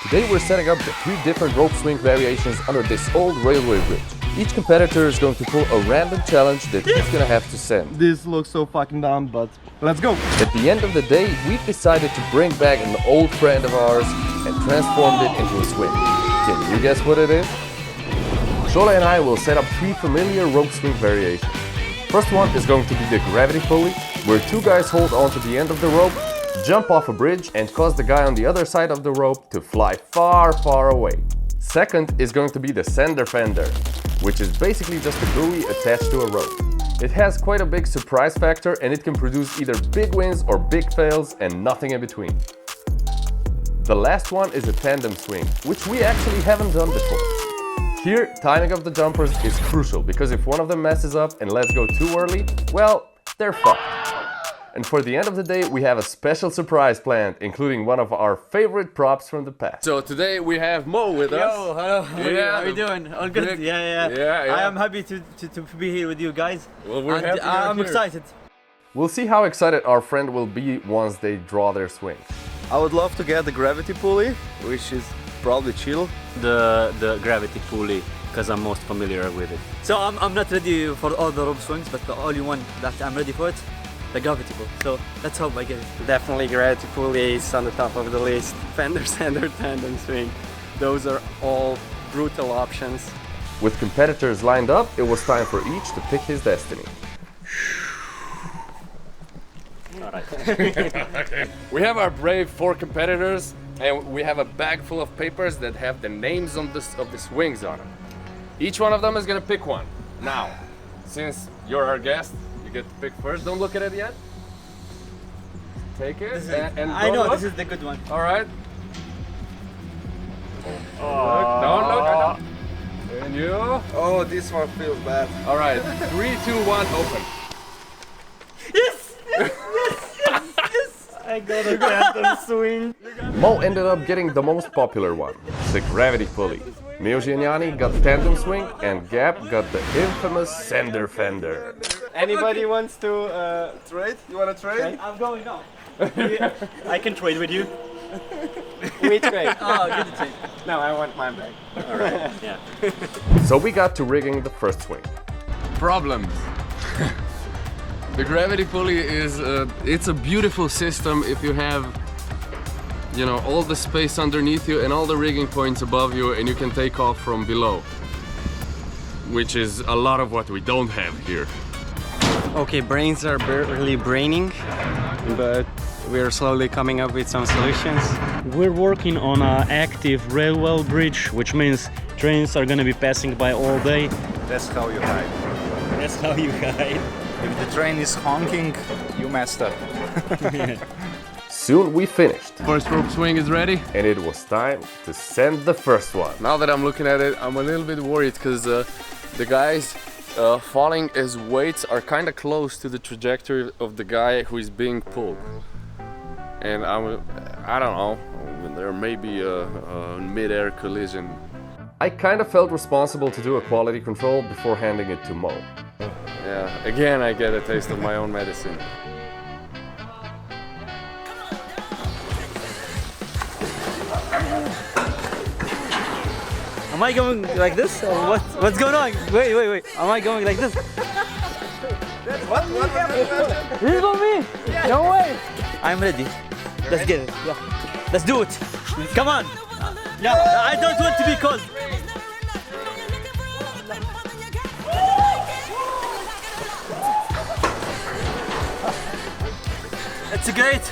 Today we're setting up the 3 different rope swing variations under this old railway bridge. Each competitor is going to pull a random challenge that he's gonna have to send. This looks so fucking dumb, but let's go! At the end of the day, we've decided to bring back an old friend of ours and transformed it into a swing. Can you guess what it is? Šolar and I will set up 3 familiar rope swing variations. First one is going to be the gravity pulley, where 2 guys hold onto the end of the rope, jump off a bridge and cause the guy on the other side of the rope to fly far, far away. Second is going to be the fender, which is basically just a buoy attached to a rope. It has quite a big surprise factor and it can produce either big wins or big fails and nothing in between. The last one is a tandem swing, which we actually haven't done before. Here, timing of the jumpers is crucial, because if one of them messes up and lets go too early, well, they're fucked. And for the end of the day, we have a special surprise planned, including one of our favorite props from the past. So today we have Mo with us. Yo, hello. How are you doing? All good? Yeah. I am happy to be here with you guys. Well, we're happy I'm excited. We'll see how excited our friend will be once they draw their swing. I would love to get the gravity pulley, which is probably chill. The gravity pulley, because I'm most familiar with it. So I'm not ready for all the rope swings, but the only one that I'm ready for it, the gravity pull. So let's hope I get it. Definitely gravity pulley is on the top of the list. Fender, Skender, Tandem swing. Those are all brutal options. With competitors lined up, it was time for each to pick his destiny. We have our brave 4 competitors, and we have a bag full of papers that have the names of the swings on them. Each one of them is gonna pick one. Now, since you're our guest, you get to pick first. Don't look at it yet. Take it and I know, look. this is the good one. All right. Don't look. And you. Oh, this one feels bad. All right. 3, 2, 1, open. Yes! I got a tandem swing. Mo ended up getting the most popular one, the gravity pulley. Miha got tandem swing, and Gab got the infamous Skender fender. Anybody wants to Trade? You wanna trade? I'm going now. I can trade with you. we trade? Oh, good trade. No, I want mine back. Alright, yeah. So we got to rigging the first swing. Problems. The gravity pulley is it's a beautiful system if you have, you know, all the space underneath you and all the rigging points above you, and you can take off from below, which is a lot of what we don't have here. Okay, brains are barely braining, but we're slowly coming up with some solutions. We're working on an active railway bridge, which means trains are gonna be passing by all day. That's how you hide. That's how you hide. If the train is honking, you messed up. Soon we finished, First rope swing is ready. and it was time to send the first one. Now that I'm looking at it, I'm a little bit worried because the guys falling as weights are kind of close to the trajectory of the guy who is being pulled. And I don't know, there may be a mid-air collision. I kind of felt responsible to do a quality control before handing it to Mo. Yeah, again I get a taste of my own medicine. Am I going like this? Or what's going on? Wait. Am I going like this? What? This is for me! No way! I'm ready. Let's get it. Yeah. Let's do it. Come on! Yeah, I don't want to be cold. It's great,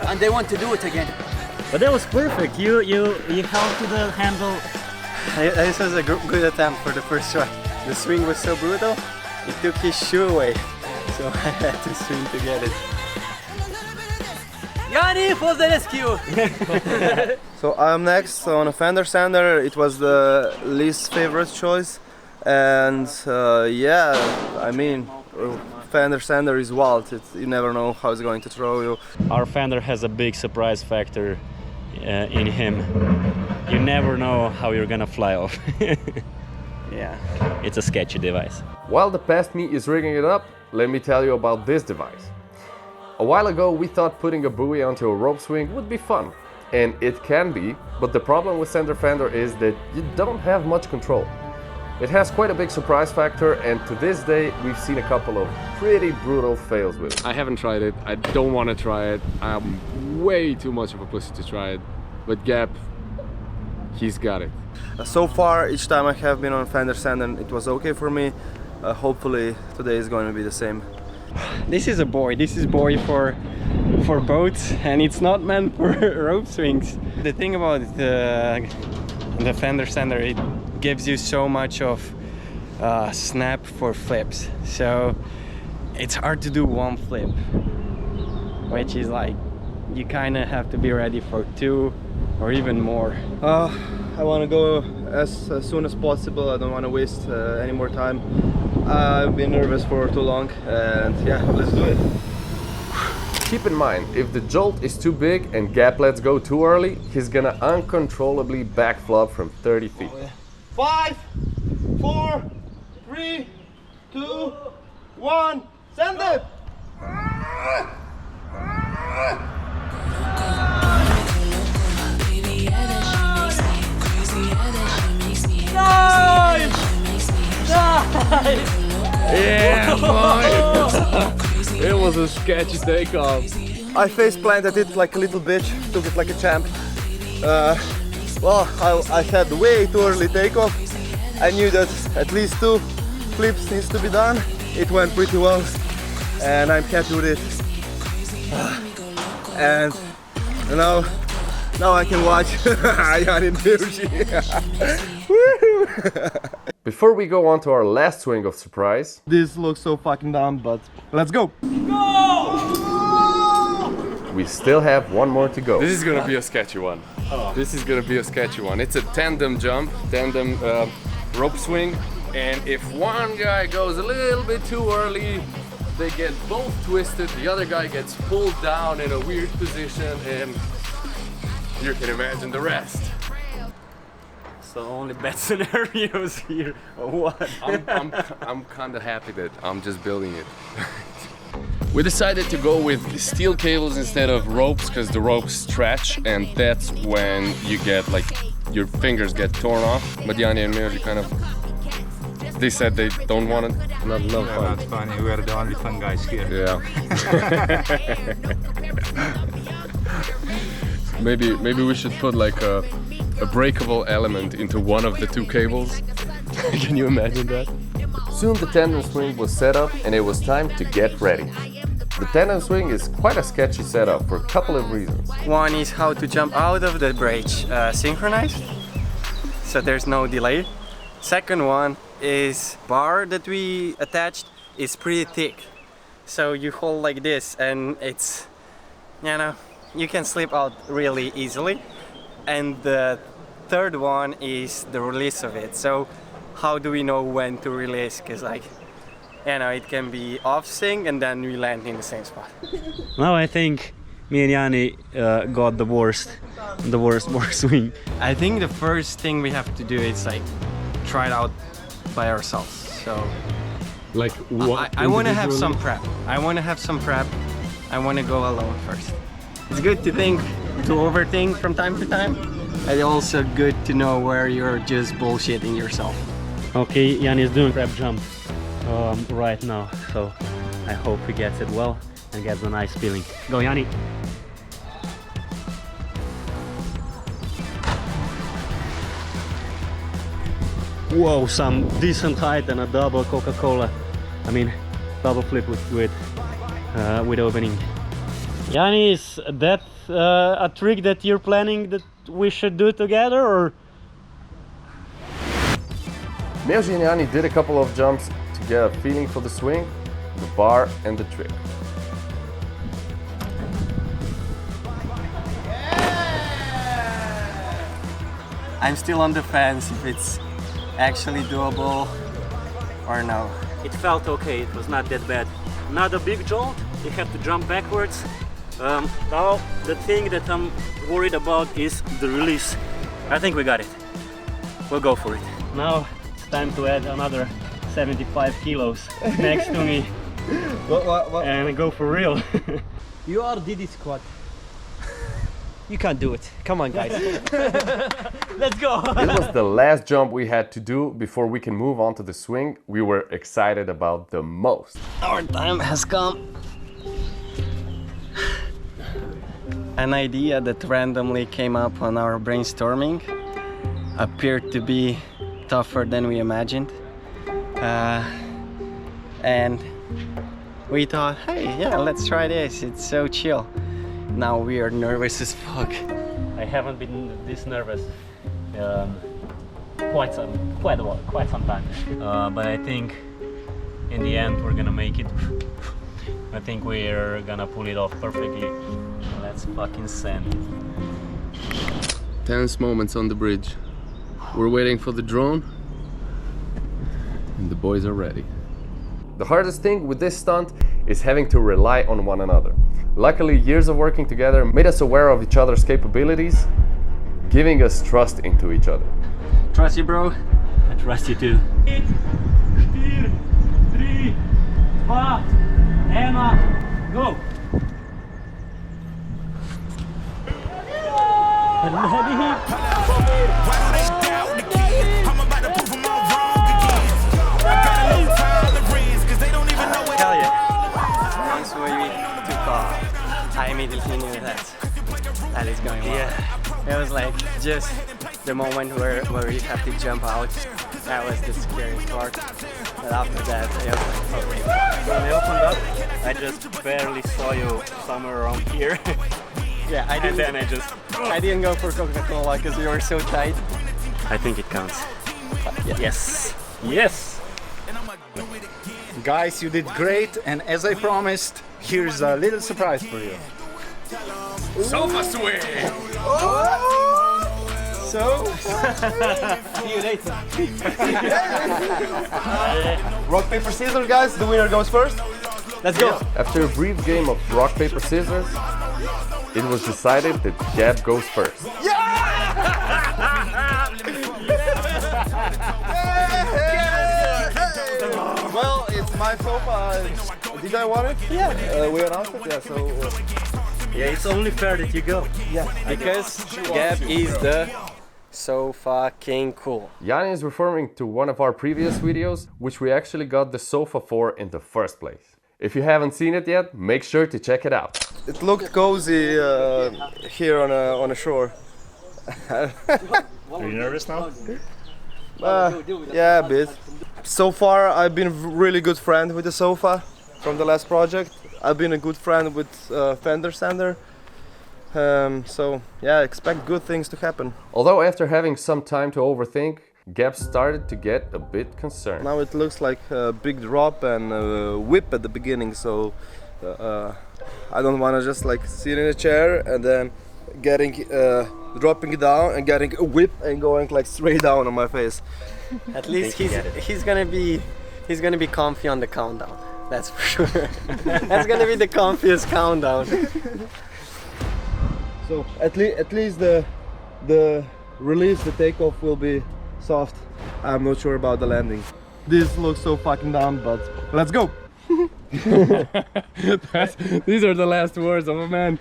and they want to do it again. But that was perfect. You held to the handle. This was a good attempt for the first try. The swing was so brutal, it took his shoe away, so I had to swing to get it. Yanni for the rescue! So I'm next on a Fender Skender. It was the least favorite choice, and yeah, I mean, Fender Skender is wild. You never know how it's going to throw you. Our Fender has a big surprise factor in him. You never know how you're gonna fly off. Yeah, it's a sketchy device. While the past me is rigging it up, let me tell you about this device. A while ago we thought putting a buoy onto a rope swing would be fun. and it can be, but the problem with center fender is that you don't have much control. It has quite a big surprise factor, and to this day we've seen a couple of pretty brutal fails with it. I haven't tried it. I don't want to try it. I'm way too much of a pussy to try it. But Gap, he's got it. So far, each time I have been on fender sander, it was okay for me. Hopefully today is going to be the same. This is a boy. This is boy for boats, and it's not meant for rope swings. The thing about the fender sander, it gives you so much of snap for flips. So it's hard to do one flip, which is like you kind of have to be ready for 2 or even more. I want to go as soon as possible. I don't want to waste any more time. I've been nervous for too long, and yeah, let's do it. Keep in mind, if the jolt is too big and Gap lets go too early, he's gonna uncontrollably backflop from 30 feet. 5, 4, 3, 2, 1, send it! Yeah, boy! It was a sketchy takeoff. I face planted it like a little bitch, took it like a champ. Well, I had way too early takeoff. I knew that at least 2 flips needs to be done. It went pretty well, and I'm happy with it. And now I can watch Žnidaršič. Before we go on to our last swing of surprise, This looks so fucking dumb, but let's go! we still have one more to go. This is gonna be a sketchy one. This is gonna be a sketchy one. It's a tandem jump, tandem rope swing, and if one guy goes a little bit too early, they get both twisted, the other guy gets pulled down in a weird position, and you can imagine the rest. So only bad scenarios here, or what? I'm kind of happy that I'm just building it. We decided to go with steel cables instead of ropes because the ropes stretch, and that's when you get like your fingers get torn off. But Jani and Miha kind of, they said they don't want it. Not fun. That's funny. We are the only fun guys here. Yeah. maybe we should put like a breakable element into one of the 2 cables. Can you imagine that? Soon the tandem swing was set up and it was time to get ready. The tandem swing is quite a sketchy setup for a couple of reasons. One is how to jump out of the bridge synchronized, so there's no delay. Second one is bar that we attached is pretty thick, so you hold like this and it's, you can slip out really easily. And the third one is the release of it. So how do we know when to release? Because it can be off sync and then we land in the same spot. Now I think me and Jani got the worst swing. I think the first thing we have to do is try it out by ourselves. So Like what? I want to have some prep. I want to go alone first. It's good to overthink from time to time. And also good to know where you're just bullshitting yourself. Okay, Jani is doing prep jump right now, so I hope he gets it well and gets a nice feeling. Go, Jani! Whoa, some decent height and a double Coca-Cola. I mean, double flip with opening. Jani, is that a trick that you're planning that we should do together, or? Miha and Jani did a couple of jumps to get a feeling for the swing, the bar and the trick. I'm still on the fence if it's actually doable or no. It felt okay, it was not that bad. Not a big jolt, you have to jump backwards. Now the thing that I'm worried about is the release. I think we got it. We'll go for it. Now it's time to add another 75 kilos next to me. What? And go for real. You are Diddy squad. You can't do it. Come on, guys. Let's go. It was the last jump we had to do before we can move on to the swing we were excited about the most. Our time has come. An idea that randomly came up on our brainstorming appeared to be tougher than we imagined. And we thought, hey, yeah, let's try this. It's so chill. Now we are nervous as fuck. I haven't been this nervous quite some time. But I think in the end we're gonna make it. I think we're gonna pull it off perfectly. Let's fucking send it. Tense moments on the bridge. We're waiting for the drone, and the boys are ready. The hardest thing with this stunt is having to rely on one another. Luckily, years of working together made us aware of each other's capabilities, giving us trust into each other. Trust you, bro. I trust you too. 8, 4, 3, 2, 1, go! Hell yeah. Once we took off, I immediately knew that is going well. Yeah. It was like just the moment where you have to jump out. That was the scariest part. But after that, it was like, okay. When I opened up, I just barely saw you somewhere around here. Yeah, I didn't go for Coca-Cola because we were so tight. I think it counts. Yes. Yes. Guys, you did great, and as I promised, here's a little surprise for you. Sofa swing! So, See you later. rock, paper, scissors, guys. The winner goes first. Let's go. After a brief game of rock, paper, scissors, it was decided that Gab goes first. Well, it's my sofa. Did I want it? Yeah. We announced it. Yeah. So. Yeah, it's only fair that you go. Yeah. Because Gab is the so fucking cool. Yanni is referring to one of our previous videos, which we actually got the sofa for in the first place. If you haven't seen it yet, make sure to check it out. It looked cozy here on a shore. Are you nervous now? Yeah, a bit. So far, I've been a really good friend with the sofa from the last project. I've been a good friend with Fender Skender. So yeah, expect good things to happen. Although after having some time to overthink, Gab started to get a bit concerned. Now it looks like a big drop and a whip at the beginning, so I don't want to just like sit in a chair and then dropping it down and getting a whip and going like straight down on my face. At least he's gonna be comfy on the countdown. That's for sure. That's gonna be the comfiest countdown. So at least the release, the takeoff will be soft. I'm not sure about the landing. This looks so fucking dumb, but let's go. These are the last words of a man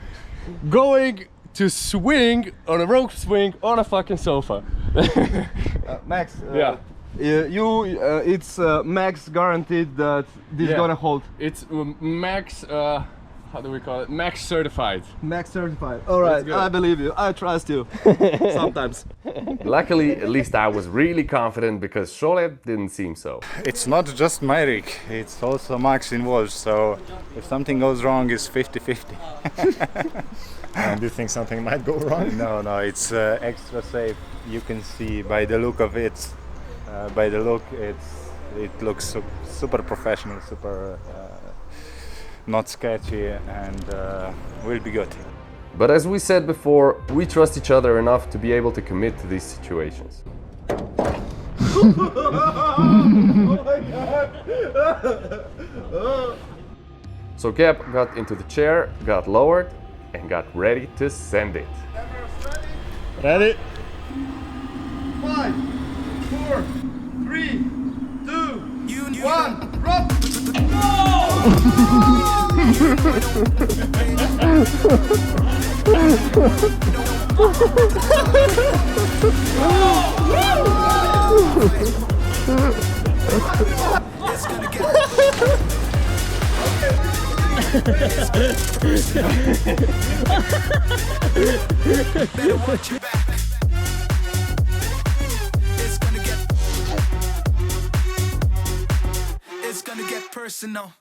going to swing on a rope swing on a fucking sofa. Max, Yeah. It's max guaranteed that this is gonna hold. It's max, how do we call it? Max certified. Max certified. All right, go. I believe you. I trust you. Sometimes. Luckily, at least I was really confident because Šolar didn't seem so. It's not just my rig, it's also Max involved, so if something goes wrong, it's 50-50. And do you think something might go wrong? No, it's extra safe. You can see by the look of it, it looks super professional, super not sketchy, and will be good. But as we said before, we trust each other enough to be able to commit to these situations. So Gab got into the chair, got lowered, and got ready to send it. Ready? 5, 4, 3, 2, 1, drop! Go! It's gonna get personal.